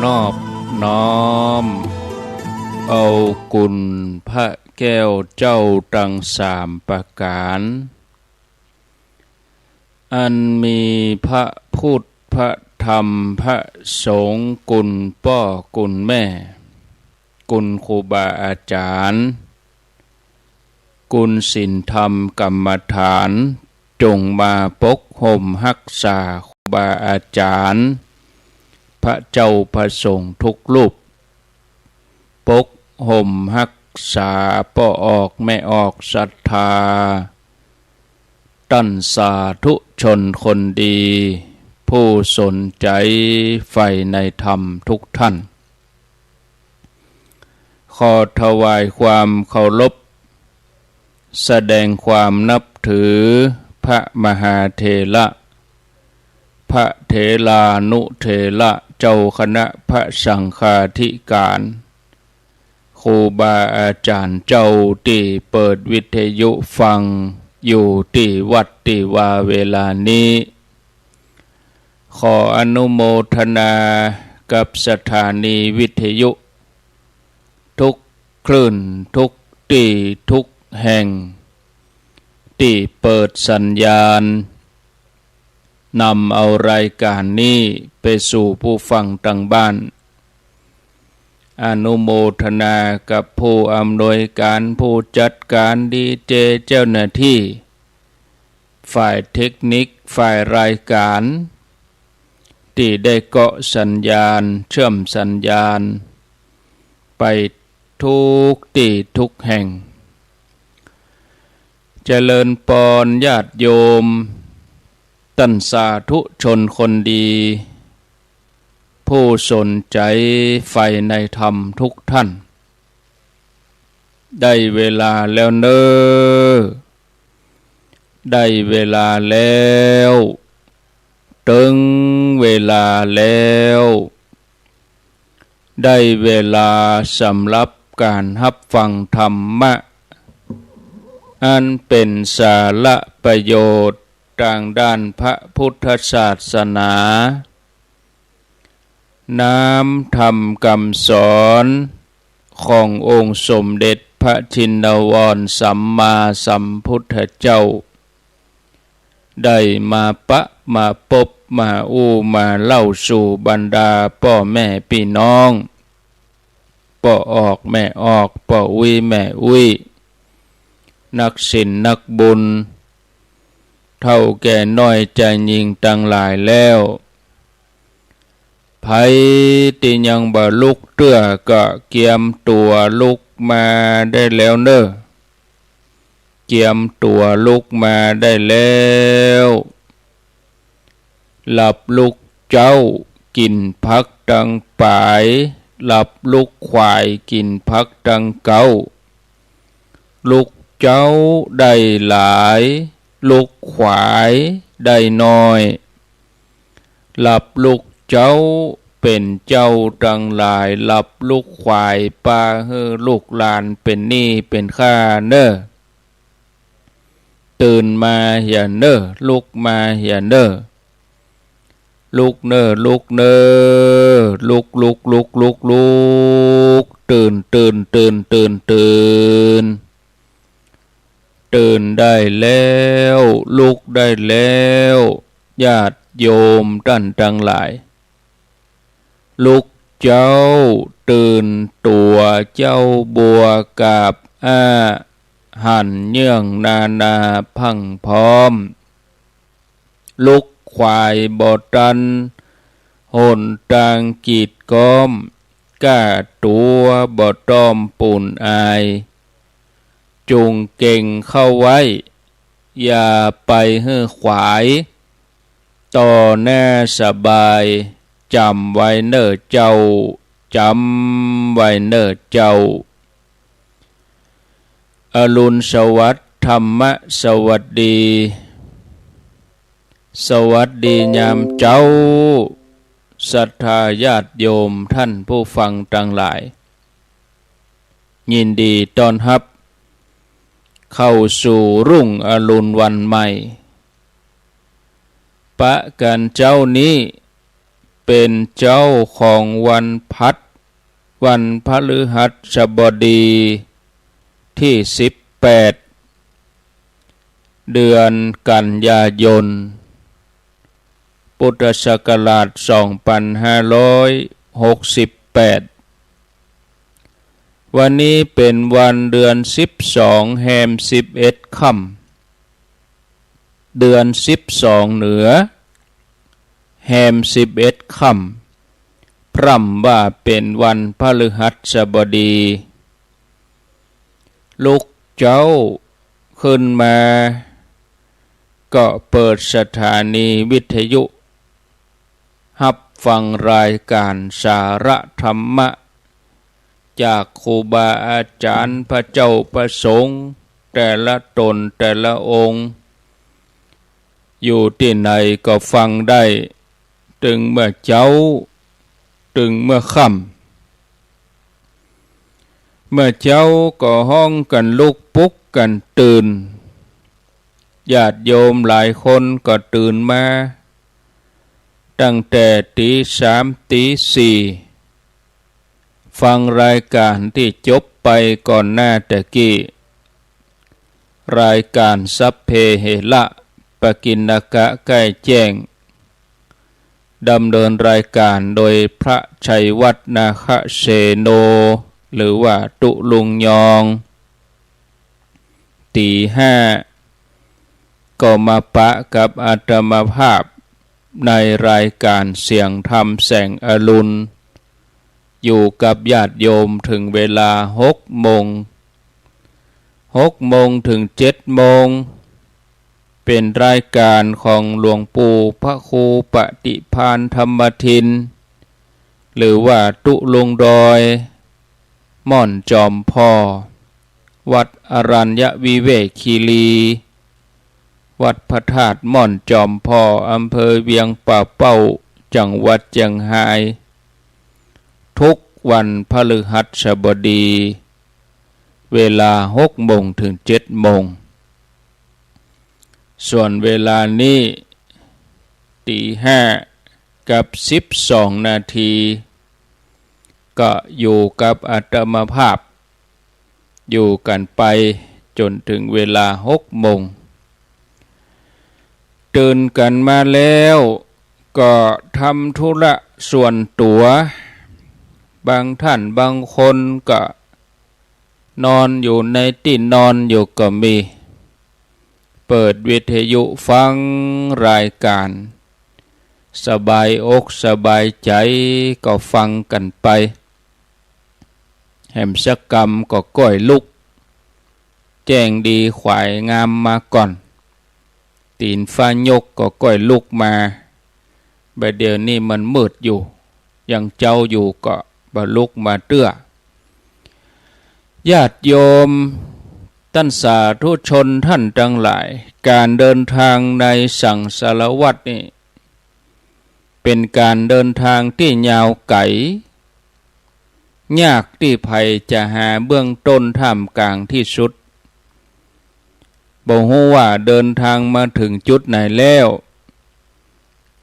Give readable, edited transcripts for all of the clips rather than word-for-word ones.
นอบน้อมเอากุลพระแก้วเจ้าตั้งสามประการอันมีพระพุทธพระธรรมพระสงฆ์กุลพ่อกุลแม่กุลครูบาอาจารย์กุลศีลธรรมกรรมฐานจงมาปกห่มรักษาครูบาอาจารย์พระเจ้าพระสงฆ์ทุกรูปปกห่มรักษาพ่อออกแม่ออกศรัทธาตั้นสาธุชนคนดีผู้สนใจใฝ่ในธรรมทุกท่านขอถวายความเคารพแสดงความนับถือพระมหาเถระพระเถรานุเถระเจ้าคณะพระสังฆาธิการครูบาอาจารย์เจ้าที่เปิดวิทยุฟังอยู่ที่วัดที่ว่าเวลานี้ขออนุโมทนากับสถานีวิทยุทุกคลื่นทุกที่ทุกแห่งที่เปิดสัญญาณนำเอารายการนี้ไปสู่ผู้ฟังทางบ้านอนุโมทนากับผู้อำนวยการผู้จัดการดีเจเจ้าหน้าที่ฝ่ายเทคนิคฝ่ายรายการที่ได้เกาะสัญญาณเชื่อมสัญญาณไปทุกที่ทุกแห่งเจริญปอนญาติโยมตั้นสาธุชนคนดีผู้สนใจใฝ่ในธรรมทุกท่านได้เวลาแล้วเนอได้เวลาแล้วถึงเวลาแล้วได้เวลาสำหรับการรับฟังธรรมะอันเป็นสาระประโยชน์ทางด้านพระพุทธศาสนาน้ำธรรมคำสอนขององค์สมเด็จพระชินวรสัมมาสัมพุทธเจ้าได้มาปะมาพบมามาเล่าสู่บรรดาพ่อแม่พี่น้องพ่อออกแม่ออกพ่อแม่นักศีลนักบุญเท่าแก่น้อยใจยิงตั้งหลายแล้วไผที่ยังบ่ลุกเตื้อก็เกียมตัวลุกมาได้แล้วเนอะเกียมตัวลุกมาได้แล้วหลับลุกเจ้ากินพักดังปายหลับลุกควายกินพักดังเก้าลุกเจ้าได้หลายลุกควายได้น้อยหลับลุกเจ้าเป็นเจ้าดังหลายหลับลูกควายปลาเฮือลูกหลานเป็นหนี้เป็นข้าเนอตื่นมาอย่าเนอลุกมาอย่าเนอลุกเนอลุกเนอลุกตื่นตื่นได้แล้วลุกได้แล้วญาติโยมท่านทั้งหลายลุกเจ้าตื่นตัวเจ้าบัวกาบหันเยื่องนาพังพร้อมลุกควายบ่ตันหนตางกีดก้อมก้าตัวบ่ต้อมปูนอายจุงเก่งเข้าไว้อย่าไปเฮือขวายต่อหน้าสบายจำไว้เนอเจ้าจำไว้เนอเจ้าอรุณสวัสดิ์ธรรมะสวัสดีสวัสดียามเจ้าศรัทธาญาติโยมท่านผู้ฟังทั้งหลายยินดีต้อนรับเข้าสู่รุ่งอรุณวันใหม่ปะกันเจ้านี้ เป็นเจ้าของวันพัดวันพฤหัสบดีที่18เดือนกันยายนพุทธศักราช2568วันนี้เป็นวันเดือน12แรม11ค่ำเดือน12เหนือแรม11ค่ำพร่ำว่าเป็นวันพฤหัสบดีลูกเจ้าขึ้นมาก็เปิดสถานีวิทยุรับฟังรายการสาระธรรมะจากครูบาอาจารย์พระเจ้าประสงค์แต่ละตนแต่ละองค์อยู่ที่ไหนก็ฟังได้ถึงเมื่อเจ้าถึงเมื่อค่ำเมื่อเจ้าก็ห้องกันลุกปลุกกันตื่นญาติโยมหลายคนก็ตื่นมาตั้งแต่ตี3ตี4ฟังรายการที่จบไปก่อนหน้าตะกี้รายการสัพเพเหระปกิณณกะใกล้แจ้งดำเนินรายการโดยพระชัยวัฒน์นาคเสโนหรือว่าตุลุงยองตี 5ก็มาปะกับอาตมาภาพในรายการเสียงธรรมแสงอรุณอยู่กับญาติโยมถึงเวลา6 โมงถึง7 โมงเป็นรายการของหลวงปู่พระครูปฏิภาณธรรมทินหรือว่าตุลุงดอยม่อนจอมพ่อวัดอรัญญวิเวกคีรีวัดพระธาตุม่อนจอมพ่ออำเภอเวียงป่าเป้าจังหวัดเชียงรายทุกวันพฤหัสบดีเวลา6 โมงถึง7 โมงส่วนเวลานี้ตี 5กับ12 นาทีก็อยู่กับอาตมาภาพอยู่กันไปจนถึงเวลา6 โมงตื่นกันมาแล้วก็ทำธุระส่วนตัวบางท่านบางคนก็นอนอยู่ในที่นอนอยู่ก็มีเปิดวิทยุฟังรายการสบายอกสบายใจก็ฟังกันไปแหมสักกรรมก็ก้อยลุกแจ้งดีขวายงามมาก่อนตีนฟ้ายกก็ก้อยลุกมาบัดเดี๋ยวนี้มันมืดอยู่ยังเจ้าอยู่ก็บลุกมาเตื้อญาติโยมท่านสาธุชนท่านทั้งหลายการเดินทางในสังสารวัฏนี่เป็นการเดินทางที่ยาวไกลยากที่ภัยจะหาเบื้องต้นท่ามกลางที่สุดบ่ฮู้ว่าเดินทางมาถึงจุดไหนแล้ว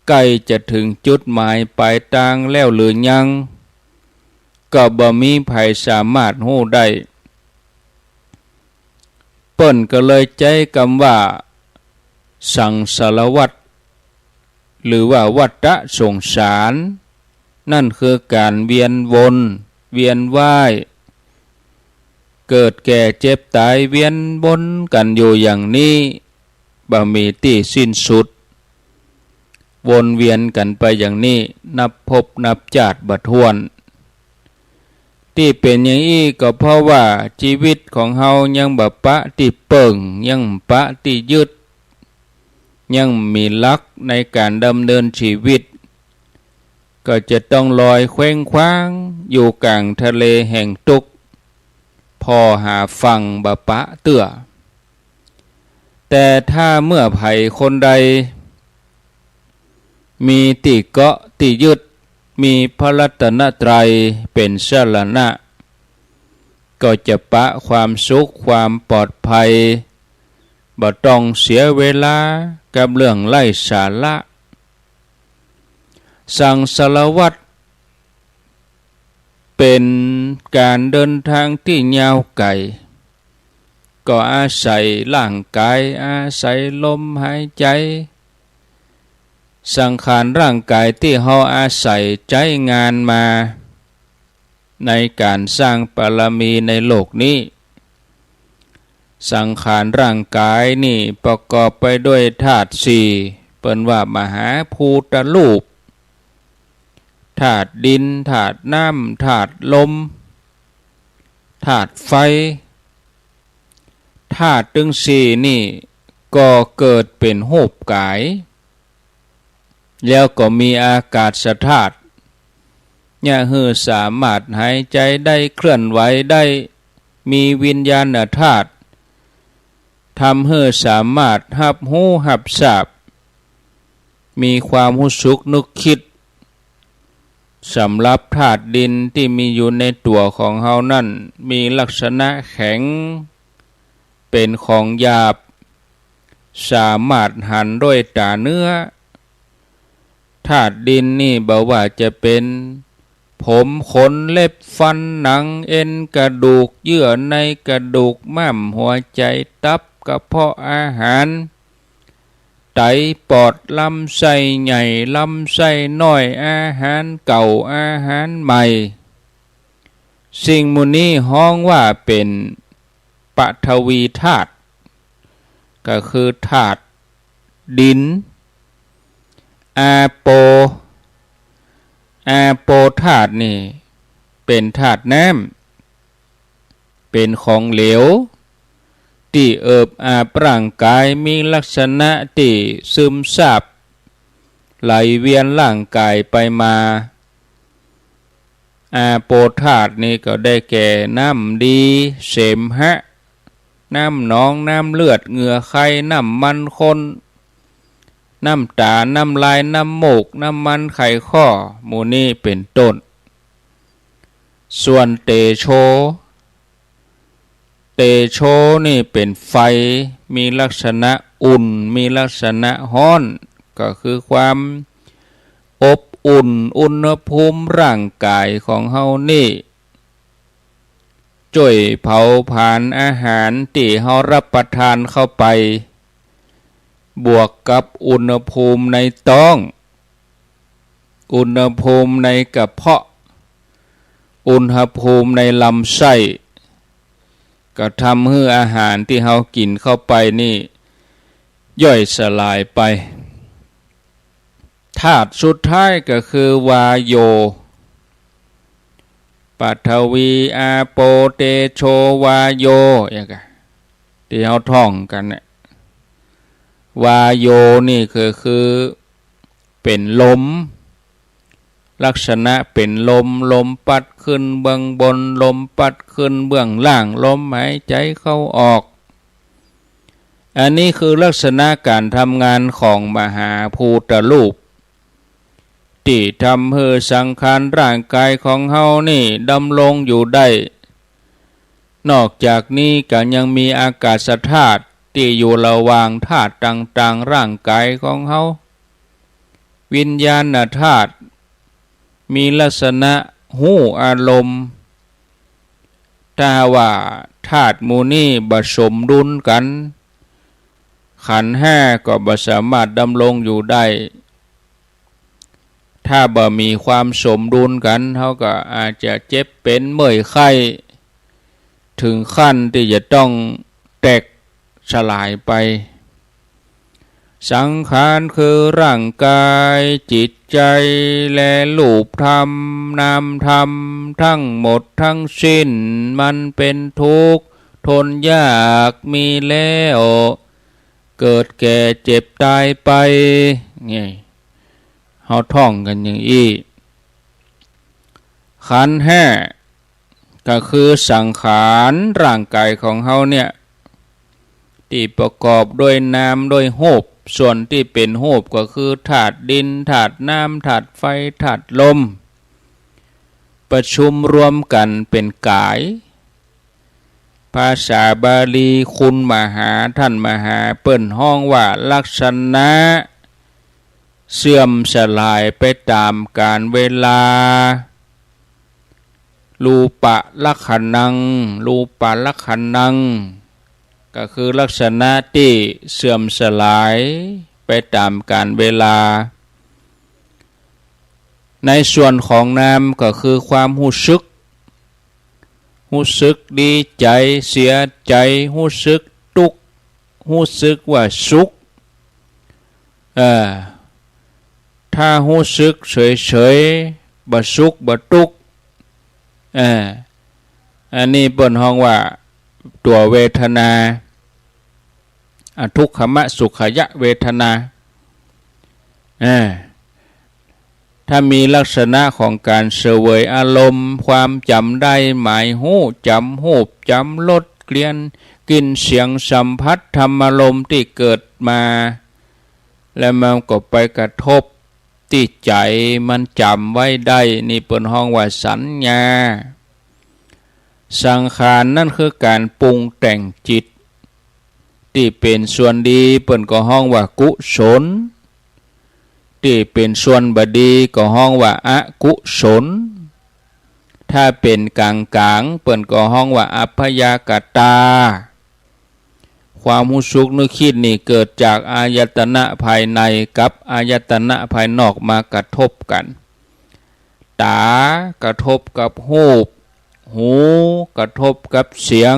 ใกล้จะถึงจุดหมายปลายทางแล้วหรือยังก็บ่มีภัยสามารถฮู้ได้เปิ้นก็เลยใจคำว่าสังสารวัฏหรือว่าวัฏสงสารนั่นคือการเวียนวนเวียนว่ายเกิดแก่เจ็บตายเวียนวนกันอยู่อย่างนี้บ่มีที่สิ้นสุดวนเวียนกันไปอย่างนี้นับพบนับชาติบ่ถ้วนที่เป็นอย่างนี้ก็เพราะว่าชีวิตของเฮายังบ่ปะที่เปิ่งยังปะที่ยึดยังมีหลักในการดำเนินชีวิตก็จะต้องลอยเคว้งคว้างอยู่กลางทะเลแห่งทุกข์พอหาฝั่งบ่ปะเตื้อแต่ถ้าเมื่อไผคนใดมีที่เกาะที่ยึดมีพระรัตนตรัยเป็นสรณะก็จะปะความสุขความปลอดภัยบ่ต้องเสียเวลากับเรื่องไร้สาระ สังสารวัตรเป็นการเดินทางที่ยาวไกลก็อาศัยร่างกายอาศัยลมหายใจสังขารร่างกายที่เราอาศัยใจงานมาในการสร้างบารมีในโลกนี้สังขารร่างกายนี่ประกอบไปด้วยธาตุสี่เปิ้นว่ามหาภูตรูปธาตุดินธาตุน้ำธาตุลมธาตุไฟธาตุทั้งสี่นี่ก็เกิดเป็นรูปกายแล้วก็มีอากาศธาตุเนี่ยคือสามารถหายใจได้เคลื่อนไหวได้มีวิญญาณธาตุทำให้สามารถรับรู้รับทราบมีความรู้สึกนึกคิดสำหรับธาตุดินที่มีอยู่ในตัวของเฮานั่นมีลักษณะแข็งเป็นของหยาบสามารถหันด้วยตาเนื้อธาตุดินนี่บอกว่าจะเป็นผมขนเล็บฟันหนังเอ็นกระดูกเยื่อในกระดูกม้ามหัวใจตับกระเพาะอาหารไตปอดลำไส้ใหญ่ลำไส้น้อยอาหารเก่าอาหารใหม่สิ่งมูนี้ฮ้องว่าเป็นปฐวีธาตุก็คือธาตุดินอาโปธาตุนี่เป็นธาตุน้ำเป็นของเหลวที่เอิบอาบร่างกายมีลักษณะที่ซึมซาบไหลเวียนร่างกายไปมาอาโปธาตุนี่ก็ได้แก่น้ำดีเสมหะน้ำหนองน้ำเลือดเหงื่อไขน้ำมันคนน้ำตาน้ำลายน้ำมูกน้ำมันไขข้อหมู่นี้เป็นต้นส่วนเตโชนี่เป็นไฟมีลักษณะอุ่นมีลักษณะร้อนก็คือความอบอุ่นอุณหภูมิร่างกายของเฮานี่ช่วยเผาผลาญอาหารที่เฮารับประทานเข้าไปบวกกับอุณหภูมิในท้องอุณหภูมิในกระเพาะอุณหภูมิในลำไส้ก็ทำให้อาหารที่เฮากินเข้าไปนี่ย่อยสลายไปธาตุสุดท้ายก็คือวาโยปฐวีอาโปเตโชวาโยอย่างเงี้ยที่เฮาท่องกันเนี่ยวาโยนี่คือเป็นลมลักษณะเป็นลมปัดขึ้นเบื้องบนลมปัดขึ้นเบื้องล่างลมหายใจเข้าออกอันนี้คือลักษณะการทำงานของมหาภูตรูปที่ทำให้สังขารร่างกายของเฮานี่ดำรงอยู่ได้นอกจากนี้ก็ยังมีอากาศธาตุที่อยู่ระหว่างธาตุต่างๆร่างกายของเฮาวิญญาณธาตุมีลักษณะหูอารมณ์ถ้าว่าธาตุหมู่นี้บ่สมดุลกันขันธ์ห้าก็บ่สามารถดำรงอยู่ได้ถ้าบ่มีความสมดุลกันเฮาก็อาจจะเจ็บเป็นเมื่อยไข้ถึงขั้นที่จะต้องแตกสลายไปสังขารคือร่างกายจิตใจและรูปธรรมนามธรรมทั้งหมดทั้งสิ้นมันเป็นทุกข์ทนยากมีแล้วเกิดแก่เจ็บตายไปนี่เฮาท่องกันอย่างอี้ขันธ์ห้าก็คือสังขารร่างกายของเฮาเนี่ยที่ประกอบด้วยน้ำด้วยรูปส่วนที่เป็นรูปก็คือธาตุดินธาตุน้ำธาตุไฟธาตุลมประชุมรวมกันเป็นกายภาษาบาลีคุณมหาท่านมหาเปิ้นห้องว่าลักษณะ เสื่อมสลายไปตามกาลเวลารูปะลักขณังรูปะลักขณังก็คือลักษณะที่เสื่อมสลายไปตามกาลเวลาในส่วนของนามก็คือความรู้สึกดีใจเสียใจรู้สึกทุกข์รู้สึกว่าสุขถ้ารู้สึกเฉยๆบ่สุขบ่ทุกข์อันนี้เปิ้นฮ้องว่าตัวเวทนาทุกขมะสุขยะเวทนาถ้ามีลักษณะของการเสวยอารมณ์ความจำได้หมายหู้จำหูบจำรสเกลียนกลิ่นเสียงสัมผัสธรรมอารมณ์ที่เกิดมาแล้วมันก็ไปกระทบที่ใจมันจำไว้ได้นี่เป็นห้องว่าสัญญาสังขารนั่นคือการปรุงแต่งจิตที่เป็นส่วนดีเปิ้นก็ห้องว่ากุศลที่เป็นส่วนบดีก็ห้องว่าอกุศลถ้าเป็นกลางเปิ้นก็ห้องว่าอัพยากตาความรู้สึกนึกคิดนี่เกิดจากอายตนะภายในกับอายตนะภายนอกมากระทบกันตากระทบกับรูปหูกระทบกับเสียง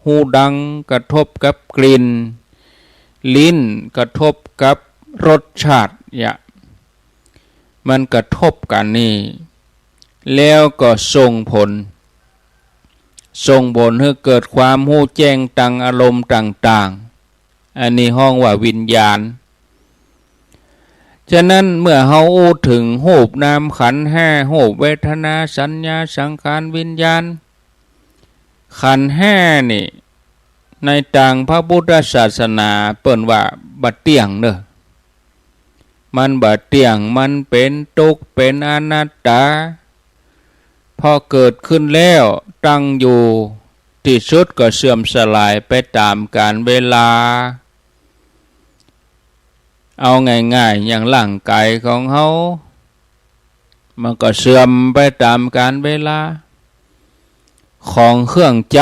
หูดังกระทบกับกลิ่นลิ้นกระทบกับรสชาติมันกระทบกันนี่แล้วก็ส่งผลให้เกิดความหู้แจ้งตังอารมณ์ต่างๆอันนี้ห้องว่าวิญญาณฉะนั้นเมื่อเฮาอู้ถึงรูปนามขันธ์ห้ารูปเวทนาสัญญาสังขารวิญญาณขันธ์ห้านี่ในทางพระพุทธศาสนาเปิ้นว่าบ่เที่ยงเด้อมันบ่เที่ยงมันเป็นทุกข์เป็นอนัตตาพอเกิดขึ้นแล้วตั้งอยู่ที่สุดก็เสื่อมสลายไปตามกาลเวลาเอาง่ายๆอย่างร่างกายของเฮามันก็เสื่อมไปตามกาลเวลาของเครื่องใจ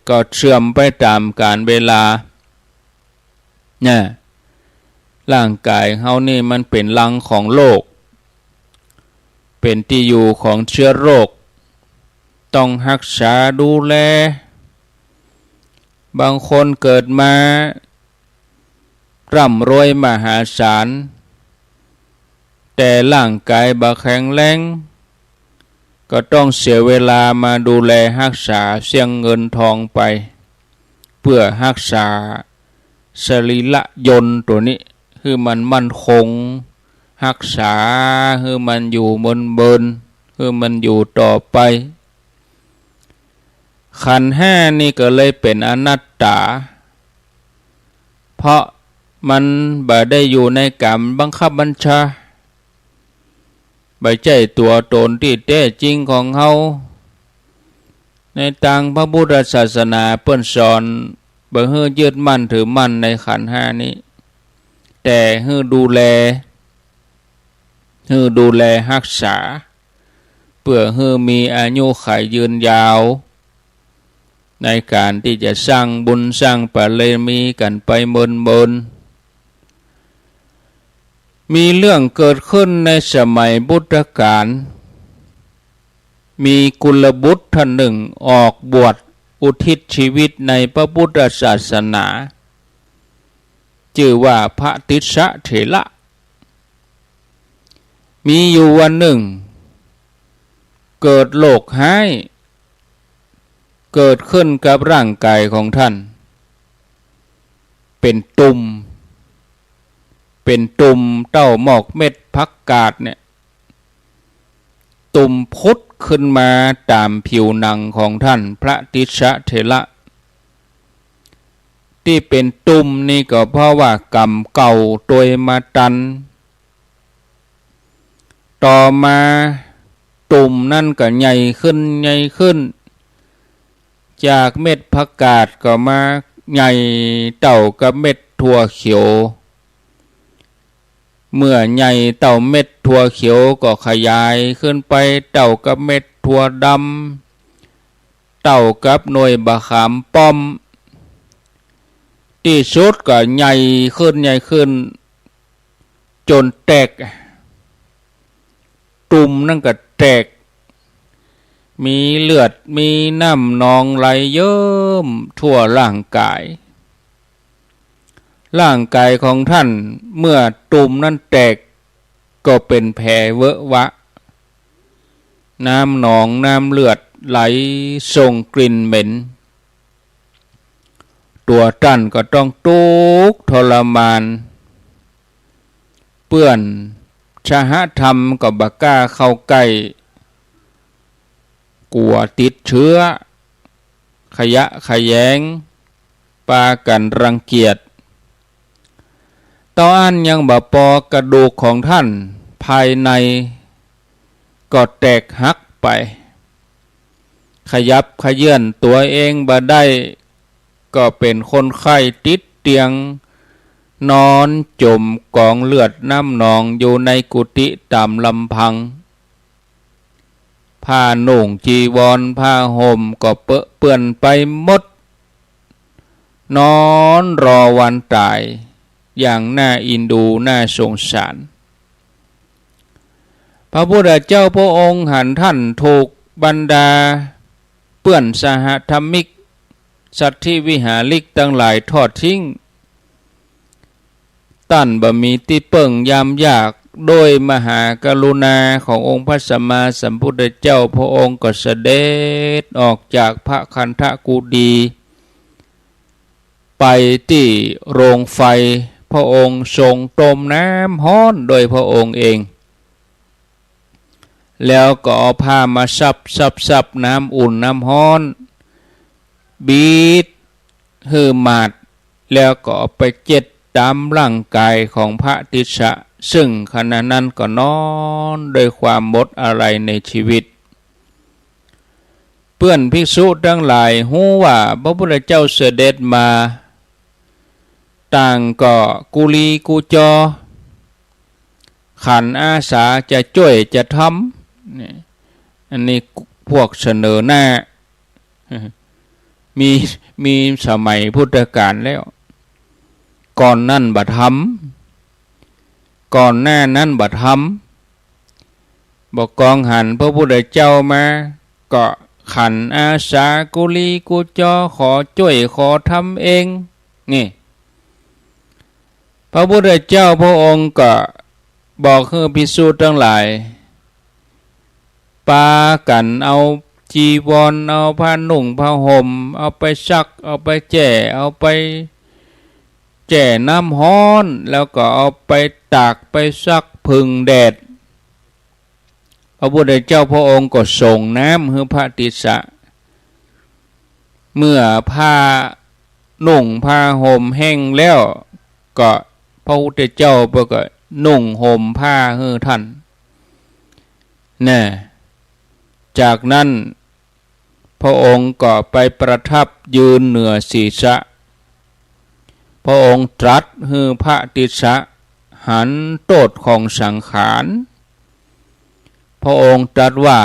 ก็เสื่อมไปตามกาลเวลาเนี่ยร่างกายเฮานี่มันเป็นรังของโลกเป็นที่อยู่ของเชื้อโรคต้องรักษาดูแลบางคนเกิดมาร่ำรวยมหาศาลแต่ร่างกายบ่แข็งแรงก็ต้องเสียเวลามาดูแลรักษาเสี่ยงเงินทองไปเพื่อรักษาสรีระยนต์ตัวนี้คือมันมั่นคงรักษาคือมันอยู่เบินคือมันอยู่ต่อไปขันธ์ห้านี่ก็เลยเป็นอนัตตาเพราะมันบ่ได้อยู่ในกรรมบังคับบัญชาบ่ใช่ตัวตนที่แท้จริงของเฮาในทางพระพุทธศาสนาเปิ้นสอนบ่ให้ยึดมั่นถือมั่นในขันธ์ห้านี้แต่ให้ดูแลรักษาเพื่อให้มีอายุขัยยืนยาวในการที่จะสร้างบุญสร้างบารมีกันไปเมินมีเรื่องเกิดขึ้นในสมัยพุทธกาลมีกุลบุตรท่านหนึ่งออกบวชอุทิศชีวิตในพระพุทธศาสนาชื่อว่าพระติสสะเถระมีอยู่วันหนึ่งเกิดโรคร้ายเกิดขึ้นกับร่างกายของท่านเป็นตุ่มเต้าหมอกเม็ดผักกาดเนี่ยตุ่มพุดขึ้นมาตามผิวหนังของท่านพระติสสะเถระที่เป็นตุ่มนี่ก็เพราะว่ากรรมเก่าตัวมาตันต่อมาตุ่มนั่นก็ใหญ่ขึ้นจากเม็ดผักกาดก็มาใหญ่เต่ากับเม็ดถั่วเขียว เมื่อใหญ่เต่าเม็ดถั่วเขียวก็ขยายขึ้นไปเต่ากับเม็ดถั่วดำเต่ากับหน่วยบะขามป้อมที่สุดก็ใหญ่ขึ้นจนแตกตุ่มนั่นก็แตกมีเลือดมีน้ำนองไหลเยิ้มทั่วร่างกายของท่านเมื่อตุ่มนั้นแตกก็เป็นแผลเวอะวะน้ำหนองน้ำเลือดไหลส่งกลิ่นเหม็นตัวท่านก็ต้องทุกข์ทรมานเปื้อนชะหะธรรมก็บักกล้าเข้าใกล้กลัวติดเชื้อขยะขยงปากันรังเกียจตอนอันยังบ่พอกระดูกของท่านภายในก็แตกหักไปขยับขยื่นตัวเองบ่ได้ก็เป็นคนไข้ติดเตียงนอนจมกองเลือดน้ำนองอยู่ในกุฏิตามลำพังผ้านุ่งจีวรผ้าห่มก็เปื้อนไปหมดนอนรอวันตายอย่างน่าอินดูน่าสงสารพระพุทธเจ้าพระองค์หันท่านถูกบรรดาเปื้อนสหธรรมิกสัตว์ที่วิหาริกตั้งหลายทอดทิ้งตั้นบะมีที่เปิ่งยามยากโดยมหากรุณาขององค์พระสัมมาสัมพุทธเจ้าพระองค์ก็เสด็จออกจากพระคันธกุฎีไปที่โรงไฟพระองค์ทรงต้มน้ำร้อนโดยพระองค์เองแล้วก็เอาผ้ามาซับน้ำอุ่นน้ำร้อนบีดหือหมาดแล้วก็เอาไปเจ็ดตามร่างกายของพระติสสะซึ่งขณะนั้นก็นอนโดยความหมดอะไรในชีวิตเพื่อนภิกษุทั้งหลายฮู้ว่าพระพุทธเจ้าเสด็จมาต่างก็กุลีกุจอขันอาสาจะช่วยจะทำอันนี้พวกเสนอหน้ามีสมัยพุทธกาลแล้วก่อนนั่นบัดทำก่อนหน้านั้นบัดทำบอกกองหันพระพุทธเจ้ามาก็ขันอาสากุลีกุจอขอช่วยขอทำเองนี่พระพุทธเจ้าพระองค์ก็บอกให้ภิกษุทั้งหลายปากันเอาจีวรเอาผ้านุ่งผ้าห่มเอาไปซักเอาไปแจ่เอาไปแจ่น้ำร้อนแล้วก็เอาไปตากไปซักพึ่งแดดพระพุทธเจ้าพระองค์ก็ส่งน้ำให้พระติสสะเมื่อผ้านุ่งผ้าห่มแห้งแล้วก็พระพุทธเจ้าก็นุ่งห่มผ้าให้ท่านจากนั้นพระองค์ก็ไปประทับยืนเหนือศีรษะพระองค์ตรัสให้พระติสสะหันโทษของสังขารพระองค์ตรัสว่า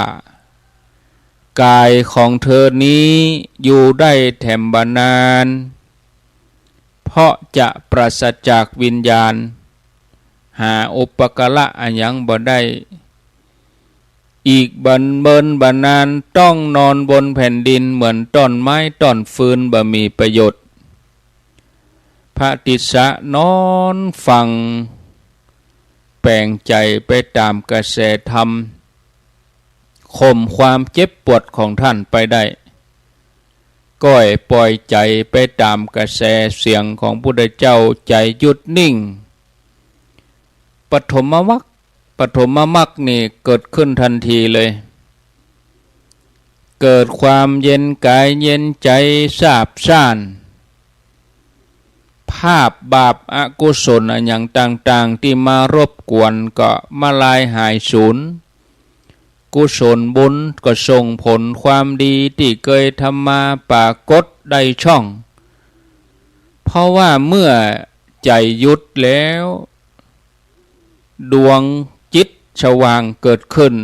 กายของเธอนี้อยู่ได้แถมบานานเพราะจะปราศจากวิญญาณหาอุปการะอันยังบ่ได้อีกบันเบินบานานต้องนอนบนแผ่นดินเหมือนต้นไม้ต้นฟืนบ่มีประโยชน์พระติสสะนอนฟังแปลงใจไปตามกระแสธรรมข่มความเจ็บปวดของท่านไปได้ก้อยปล่อยใจไปตามกระแสเสียงของพุทธเจ้าใจหยุดนิ่งปฐมมรรคนี่เกิดขึ้นทันทีเลยเกิดความเย็นกายเย็นใจซาบซ่านภาพบาปอกุศลอย่างต่างๆที่มารบกวนก็มาลายหายสูญกุศลบุญก็ส่งผลความดีที่เคยทำมาปรากฏได้ช่องเพราะว่าเมื่อใจหยุดแล้ว ดวงจิตสว่างเกิดขึ้น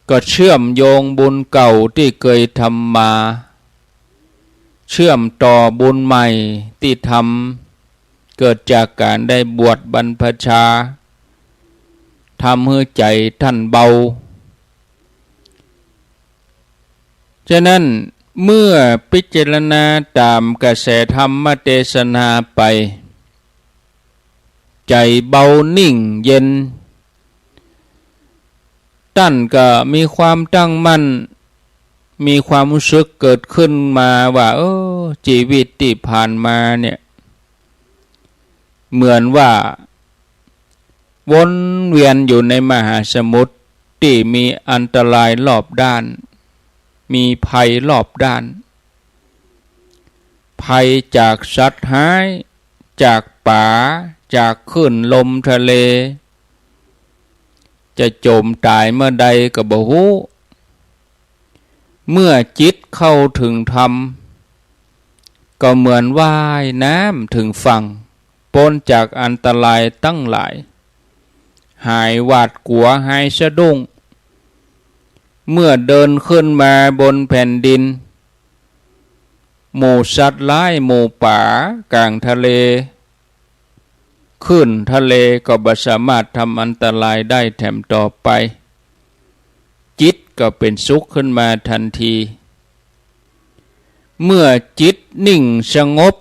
ก็เชื่อมโยงบุญเก่าที่เคยทำมาเชื่อมต่อบุญใหม่ที่ทำเกิดจากการได้บวชบรรพชาทำให้ใจท่านเบาฉะนั้นเมื่อพิจารณาตามกระแสธรรมเทศนาไปใจเบานิ่งเย็นท่านก็มีความตั้งมั่นมีความรู้สึกเกิดขึ้นมาว่าชีวิตที่ผ่านมาเนี่ยเหมือนว่าวนเวียนอยู่ในมหาสมุทรที่มีอันตรายรอบด้านมีภัยรอบด้านภัยจากสัตว์หายจากป่าจากคลื่นลมทะเลจะจมตายเมื่อใดก็บ่ฮู้เมื่อจิตเข้าถึงธรรมก็เหมือนว่ายน้ำถึงฝั่งพ้นจากอันตรายตั้งหลายหายหวาดกลัวหายสะดุ้งเมื่อเดินขึ้นมาบนแผ่นดินหมู่สัตว์ร้ายหมู่ป่ากลางทะเลขึ้นทะเลก็บ่สามารถทำอันตรายได้แถมต่อไปจิตก็เป็นสุขขึ้นมาทันทีเมื่อจิตนิ่งสงบ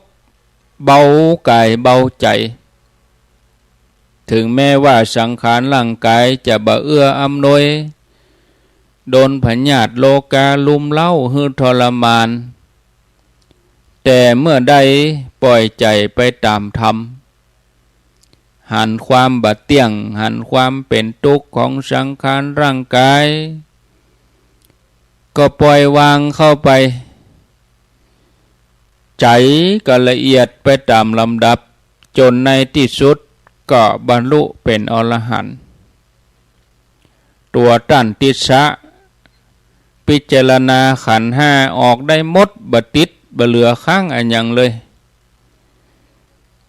เบากายเบาใจถึงแม้ว่าสังขารร่างกายจะบ่เอื้ออำนวยโดนพยาธิโลกาลุมเล้าหือทรมานแต่เมื่อใดปล่อยใจไปตามธรรมหันความบาดเตี้ยงหันความเป็นทุกข์ของสังขารร่างกายก็ปล่อยวางเข้าไปใจก็ละเอียดไปตามลำดับจนในที่สุดก็บรรลุเป็นอรหันต์ตัวตัณติสะพิจารณาขันธ์ห้าออกได้หมดบ่ติดบ่เหลือค้างอันหยังเลย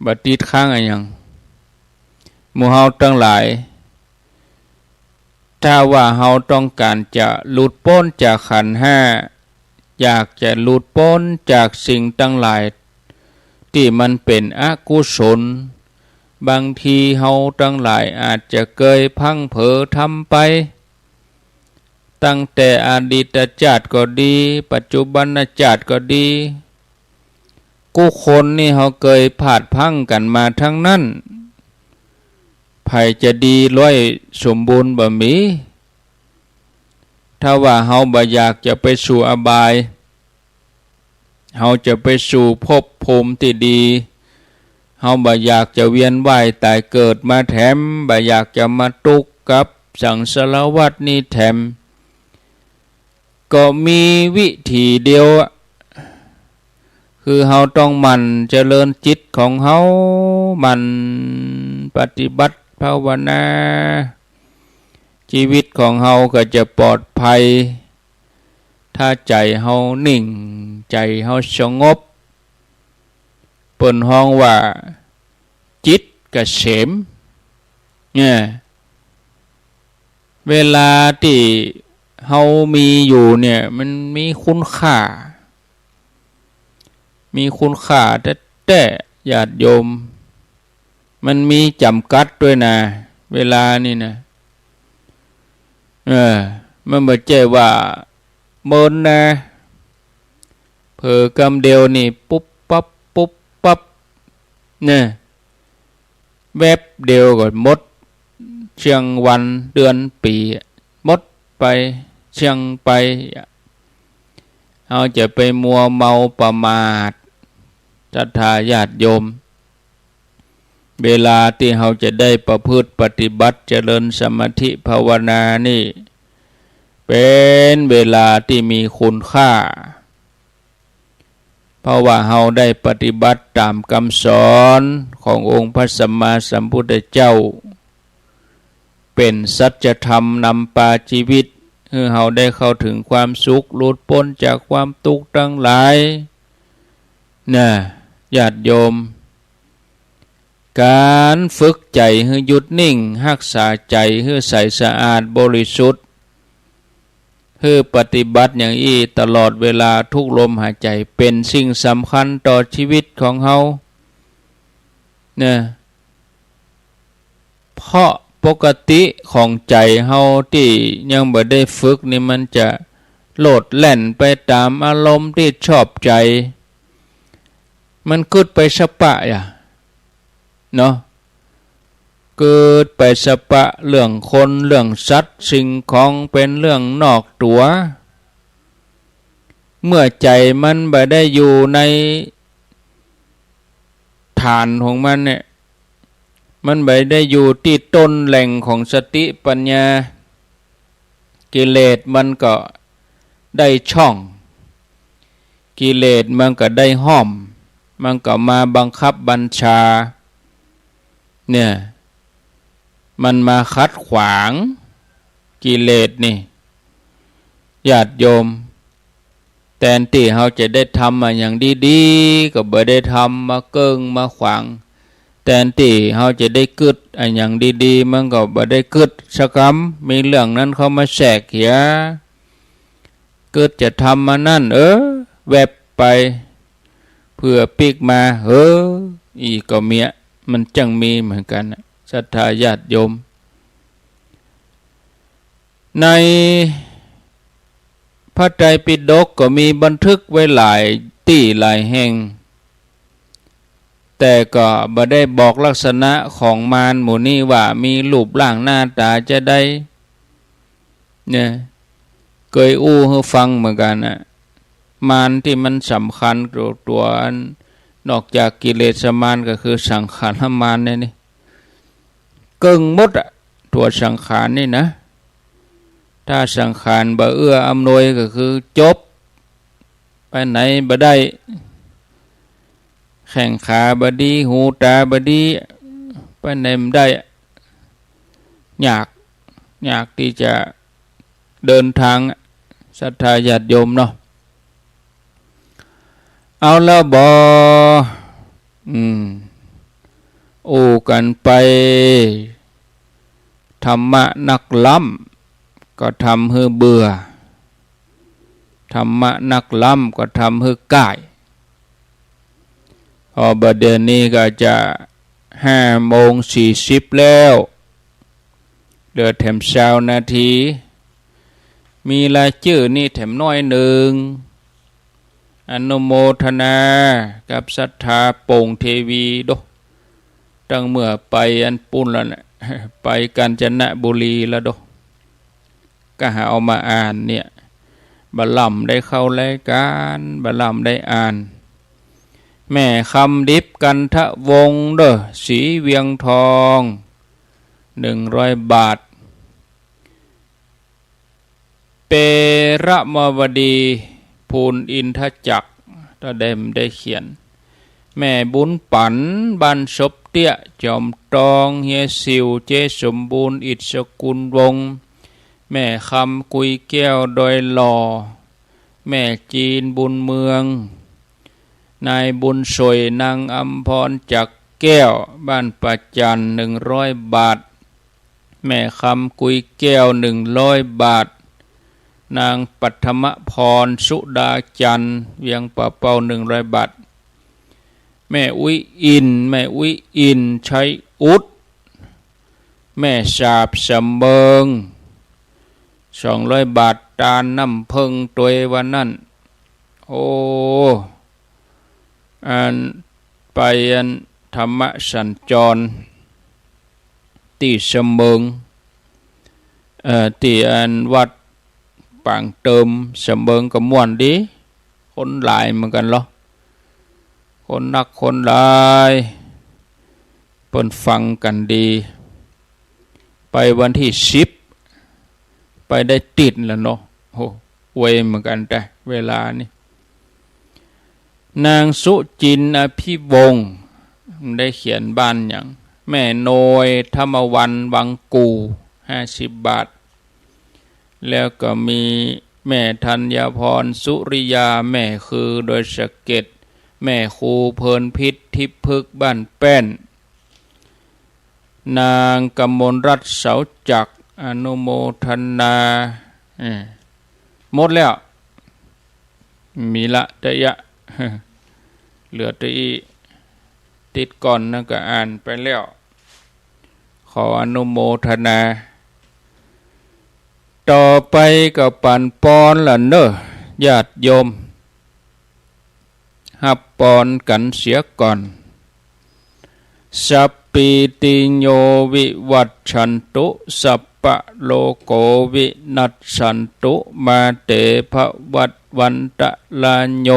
บ่ติดค้างอันหยังหมู่เฮาทั้งหลายถ้าว่าเฮาต้องการจะหลุดพ้นจากขันธ์ห้าอยากจะหลุดพ้นจากสิ่งทั้งหลายที่มันเป็นอกุศลบางทีเฮาทั้งหลายอาจจะเคยพังเผลอทำไปตั้งแต่อดีตชาติก็ดีปัจจุบันชาติก็ดีกู้คนนี่เฮาเคยพลาดพลั้งกันมาทั้งนั้นไผจะดีร้อยสมบูรณ์บ่มีถ้าว่าเฮาบ่อยากจะไปสู่อบายเฮาจะไปสู่ภพภูมิที่ดีเฮาบ่อยากจะเวียนว่ายตายเกิดมาแถมบ่อยากจะมาทุกข์กับสังสารวัฏนี้แถมก็มีวิธีเดียวคือเฮาต้องหมั่นเจริญจิตของเฮาหมั่นปฏิบัติภาวนาชีวิตของเฮาก็จะปลอดภัยถ้าใจเฮานิ่งใจเฮาสงบเปิ้นฮ้องว่าจิตเกษมเนี่ยเวลาที่เฮามีอยู่เนี่ยมันมีคุณค่าแต่ญาติโยมมันมีจำกัดด้วยนะเวลานี่นะมันบ่ใช่ว่าเมินนะเผลอกำเดียวนี่ปุ๊บปั๊บเนี่ยแวบเดียวก็หมดเชียงวันเดือนปีหมดไปเชียงไปเอาจะไปมัวเมาประมาทศรัทธาญาติโยมเวลาที่เราจะได้ประพฤติปฏิบัติเจริญสมาธิภาวนานี่เป็นเวลาที่มีคุณค่าเพราะว่าเราได้ปฏิบัติตามคำสอนขององค์พระสัมมาสัมพุทธเจ้าเป็นสัจธรรมนำพาชีวิตให้เราได้เข้าถึงความสุขหลุดพ้นจากความทุกข์ทั้งหลายญาติโยม การฝึกใจให้หยุดนิ่งรักษาใจให้ใสสะอาดบริสุทธิ์ให้ปฏิบัติอย่างอี้ตลอดเวลาทุกลมหายใจเป็นสิ่งสำคัญต่อชีวิตของเฮาเนี่ยเพราะปกติของใจเฮาที่ยังบ่ได้ฝึกนี่มันจะโลดแล่นไปตามอารมณ์ที่ชอบใจมันเกิดไปสปะเนาะเกิดไปสปะเรื่องคนเรื่องสัตว์สิ่งของเป็นเรื่องนอกตัวเมื่อใจมันบ่ได้อยู่ในฐานของมันเนี่ยมันบ่ได้อยู่ที่ต้นแหล่งของสติปัญญากิเลสมันก็ได้ช่องกิเลสมันก็ได้ห้อมมันก็มาบังคับบัญชาเนี่ยมันมาคัดขวางกิเลสนี่ญาติโยมแทนที่เขาจะได้ทำมาอย่างดีๆก็บ่ได้ทำมาเกิ้งมาขวางแทนที่เขาจะได้กึดอย่างดีๆมันก็บ่ได้กึดสักคำมีเรื่องนั้นเขามาแทรกเหียกึดจะทำมานั่นแวบไปเพื่อปีกมาอีก็เมียมันจังมีเหมือนกันศรัทธาญาติโยมในพระไตรปิฎกก็มีบันทึกไว้หลายที่หลายแห่งแต่ก็บ่ได้บอกลักษณะของมารหมู่นี้ว่ามีรูปร่างหน้าตาจะได้เนี่ยเคยให้ฟังเหมือนกันมารที่มันสำคัญตัวนอกจากกิเลสมารก็คือสังขารมารนี่เกิงหมดตัวสังขารนี่นะถ้าสังขารบ่เอื้ออำนวยก็คือจบไปไหนบ่ได้แข้งขาบ่ดีหูตาบ่ดีไปไหนบ่ได้ยากที่จะเดินทางศรัทธาญาติโยมเนาะเอาแล้วบ่กันไปธรรมะนักล้ำก็ทำให้เบื่อธรรมะนักล้ำก็ทำให้ก่ายบัดเดี๋ยวนี้ก็จะ5:40แล้วเหลือแถม20 นาทีมีรายชื่อนี่แถมน้อยหนึ่งอนุโมทนากับศรัทธาโป่งเทวีดตั้งเมื่อไปอันปุ่นแล้วนะไปกาญจนบุรีแล้วก็หาเอามาอ่านเนี่ยบัลลัมได้เข้ารายการบัลลัมได้อ่านแม่คำดิบกันทะวงสีเวียงทอง100 บาทเประมวดีภูลอินทจักรตาเดมได้เขียนแม่บุญปันบ้านศพเตี้ยจอมตองเฮียสิวเจสมบูรณ์อิศกุลวงแม่คำกุยแก้วดอยหล่อแม่จีนบุญเมืองนายบุญสวยนางอัมพรจักแก้วบ้านปัจจัน100 บาทแม่คำกุยแก้ว100 บาทนางปัทมพรสุดาจันเวียงป่าเป้า100 บาทแม่อุ้ยอินชัยอุดแม่สาบสำเบิง200 บาทตาลน้ำเพิงตัววันนั้นไปธรรมสัญจรที่สำเบิงที่วัดปางเติมสำเบิงก็ม่วนดีคนหลายเหมือนกันเหรอคนนักคนหลายเพิ่นฟังกันดีไปวันที่10ไปได้ติดแล้วเนาะเวเหมือนกันแต่เวลานี่นางสุจินอภิวงศ์ได้เขียนบ้านอย่างแม่โนยธรรมวันวังกู50 บาทแล้วก็มีแม่ธัญพรสุริยาแม่คือโดยสะเก็ดแม่ครูเพลินพิษทิพย์พึกบ้านแป้น นางกมลรัตน์เสาจักรอนุโมทนาหมดแล้วมีละตะยะเหลือตะอีติดก่อนนะก็อ่านไปแล้วขออนุโมทนาต่อไปก็ปันปอนล่ะเนอะญาติโยมหับปอนกันเสียก่อนสัพปิติโยวิวัชชันตุสัพพะโลโกวินัสสันตุมาเตภวัตวันตะลาโย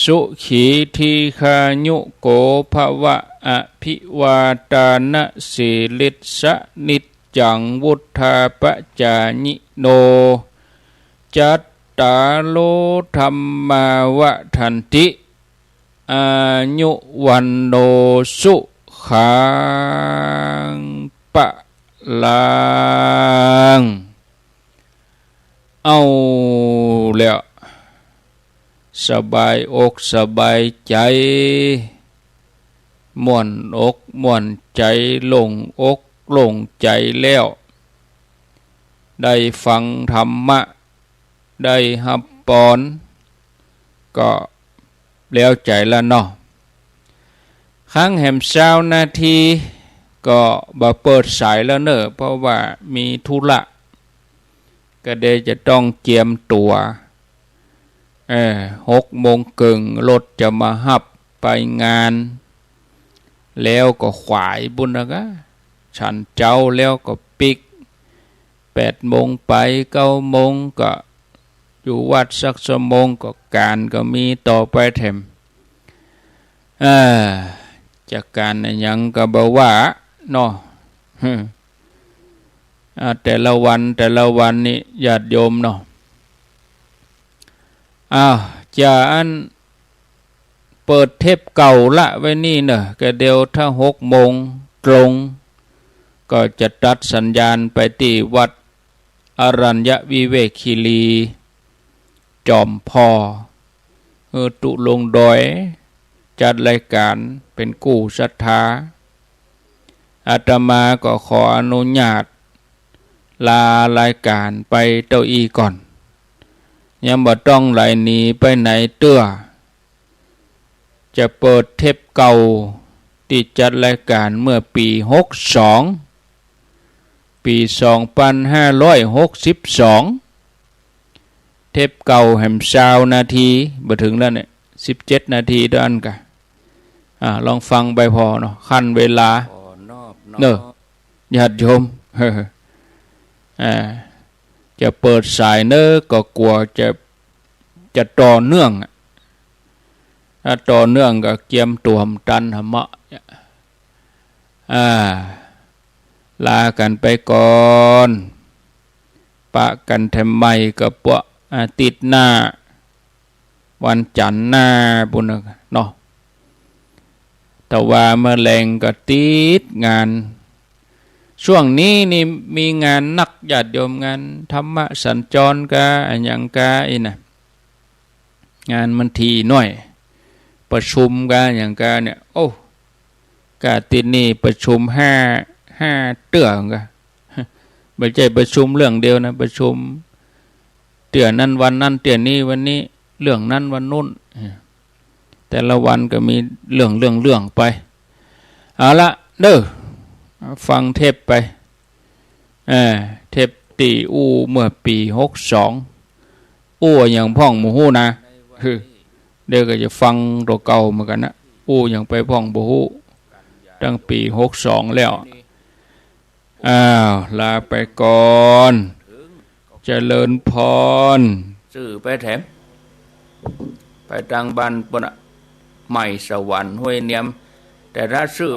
สุขีทีคายุโกภวะอภิวาตานะสีลิสะนิจจังวุธาปจายิโนจัตตาโลธรรมาวะทันติอายุวันโนสุขังปะลังเอาแล้วสบายอกสบายใจม่วนอกม่วนใจลงอกลงใจแล้วได้ฟังธรรมะได้หับปอนก็แล้วใจละเนาะครั้งแหม20 นาทีก็บ่เปิดสายแล้วเนอะเพราะว่ามีธุระก็เดจะต้องเจียมตัว6:30รถจะมาหับไปงานแล้วก็ขวายบุญนะกะฉันเจ้าแล้วก็ปิก8:00ไป9:00ก็อยู่วัดสักชั่วโมงก็การก็มีต่อไปแถมจากการยังก็บ่ว่าเนาะแต่ละวันนี่ญาติโยมเนาะจะอันเปิดเทปเก่าละไว้นี่เนอะก็เดี๋ยวถ้า6:00ตรงก็จะตัดสัญญาณไปที่วัดอรัญญวิเวกคีรีจอมพอตุลงดอยจัดรายการเป็นกู้ศรัทธาอาตมาก็ขออนุญาตลารายการไปเต้าอีก่อนยังบ่ต้องไหลหนีไปไหนเตื้อจะเปิดเทปเก่าที่จัดรายการเมื่อปี62ปี2562เทปเก่าแหม20 นาทีบ่ถึงแล้วเนี่ย17 นาทีด้านกะลองฟังไปพอเนาะขั้นเวลาเนอะญาติโยมจะเปิดสายเนอะก็กลัวจะต่อเนื่องถ้าต่อเนื่องก็เกียมตัวมตันหมะลากันไปก่อนปะกันทำไมกับพวกติดหน้าวันจันทร์หน้าบุญเนาะแต่ว่าเมื่อแรงก็ติดงานช่วงนี้นี่มีงานนักญาติโยมงานธรรมะสัญจรกะอย่างกะนะงานมันทีหน่อยประชุมกะอย่างกะเนี่ยโอ้กะติดนี่ประชุมห้าเตื้อกะไม่ใช่ประชุมเรื่องเดียวนะประชุมเตื้อนั้นวันนั้นเตื้อนี้วันนี้เรื่องนั้นวันนู้นแต่ละวันก็มีเรื่องไปเอาละเด้อฟังเทปไปเทปตีอูเมื่อปี62อย่างพ่องหมู่ฮู้นะเดี๋ยวก็จะฟังตัวเก่าเหมือนกันนะอย่างไปพ่องบ่ฮู้ตั้งปี62แล้วลาไปก่อนเจริญพรซื้อไปแถมไปทางบ้านปนใหม่สวรรค์ห้วยเนียมแต่ถ้าซื้อ